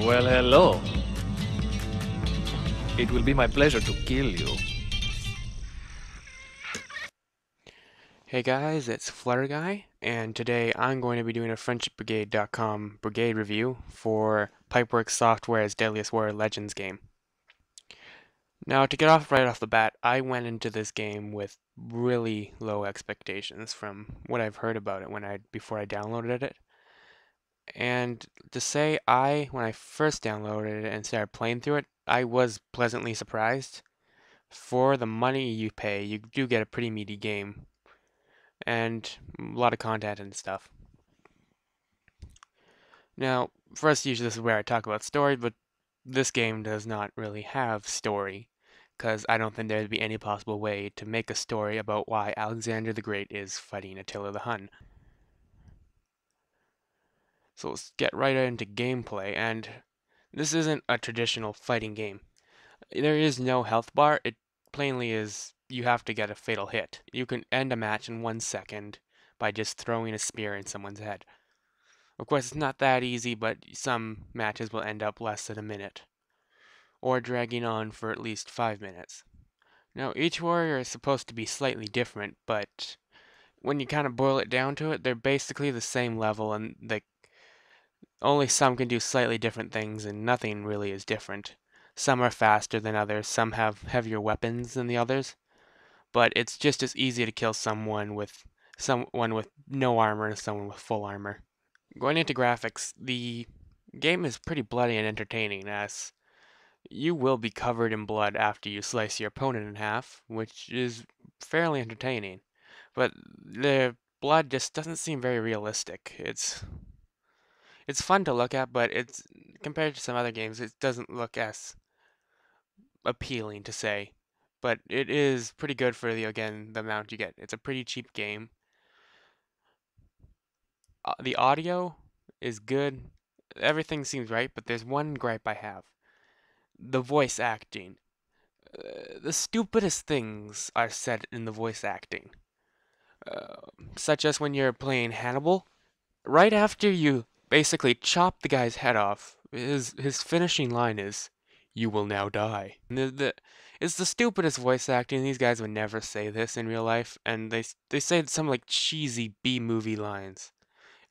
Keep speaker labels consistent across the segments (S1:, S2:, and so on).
S1: Well, hello. It will be my pleasure to kill you.
S2: Hey guys, it's Flutterguy, and today I'm going to be doing a FriendshipBrigade.com Brigade review for Pipeworks Software's Deadliest Warrior Legends game. Now, to get off right off the bat, I went into this game with really low expectations from what I've heard about it before I downloaded it. And to say when I first downloaded it and started playing through it, I was pleasantly surprised. For the money you pay, you do get a pretty meaty game and a lot of content and stuff. Now, first, usually this is where I talk about story, but this game does not really have story, because I don't think there'd be any possible way to make a story about why Alexander the Great is fighting Attila the Hun. So let's get right into gameplay, and this isn't a traditional fighting game. There is no health bar, it plainly is you have to get a fatal hit. You can end a match in 1 second by just throwing a spear in someone's head. Of course, it's not that easy, but some matches will end up less than a minute, or dragging on for at least 5 minutes. Now, each warrior is supposed to be slightly different, but when you kind of boil it down to it, they're basically the same level, and only some can do slightly different things, and nothing really is different. Some are faster than others, some have heavier weapons than the others, but it's just as easy to kill someone with no armor and someone with full armor. Going into graphics, the game is pretty bloody and entertaining, as you will be covered in blood after you slice your opponent in half, which is fairly entertaining. But the blood just doesn't seem very realistic. It's fun to look at, but it's compared to some other games, it doesn't look as appealing to say. But it is pretty good for the amount you get. It's a pretty cheap game. The audio is good. Everything seems right, but there's one gripe I have. The voice acting. The stupidest things are said in the voice acting, uh, such as when you're playing Hannibal. Right after you basically chop the guy's head off, his finishing line is, "You will now die." It's the stupidest voice acting. These guys would never say this in real life, and they say some like cheesy B movie lines,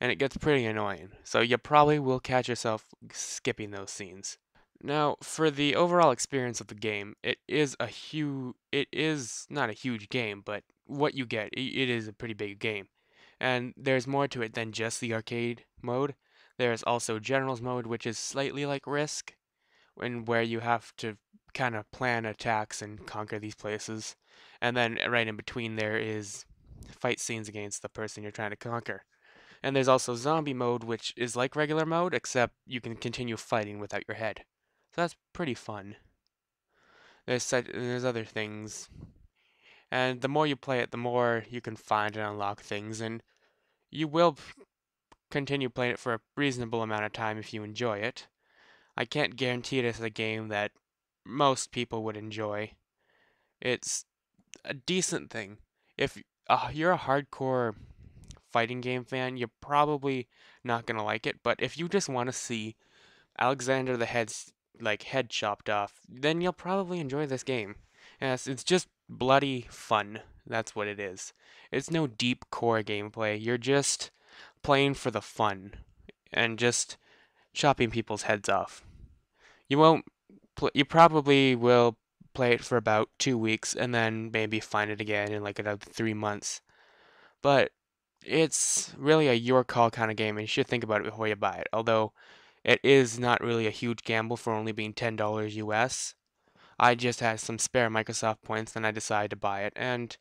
S2: and it gets pretty annoying. So you probably will catch yourself skipping those scenes. Now, for the overall experience of the game, it is not a huge game, but what you get, it is a pretty big game. And there's more to it than just the arcade mode. There's also General's mode, which is slightly like Risk, where you have to kind of plan attacks and conquer these places. And then right in between there is fight scenes against the person you're trying to conquer. And there's also Zombie mode, which is like regular mode, except you can continue fighting without your head. So that's pretty fun. There's other things, and the more you play it, the more you can find and unlock things, and you will continue playing it for a reasonable amount of time if you enjoy it. I can't guarantee it is a game that most people would enjoy. It's a decent thing. If you're a hardcore fighting game fan, you're probably not gonna like it, but if you just want to see Alexander the head chopped off, then you'll probably enjoy this game. Yes, it's just bloody fun. That's what it is. It's no deep core gameplay. You're just playing for the fun and just chopping people's heads off. You won't you probably will play it for about 2 weeks and then maybe find it again in like another 3 months. But it's really a your call kind of game, and you should think about it before you buy it. Although it is not really a huge gamble for only being $10 US. I just had some spare Microsoft points and I decided to buy it, and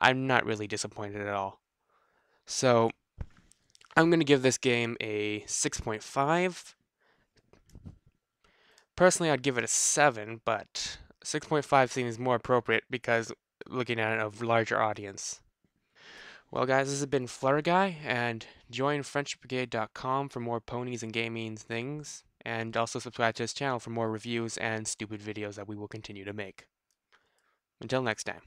S2: I'm not really disappointed at all. So I'm going to give this game a 6.5. Personally, I'd give it a 7, but 6.5 seems more appropriate because looking at a larger audience. Well, guys, this has been Flutterguy, and join FriendshipBrigade.com for more ponies and gaming things, and also subscribe to this channel for more reviews and stupid videos that we will continue to make. Until next time.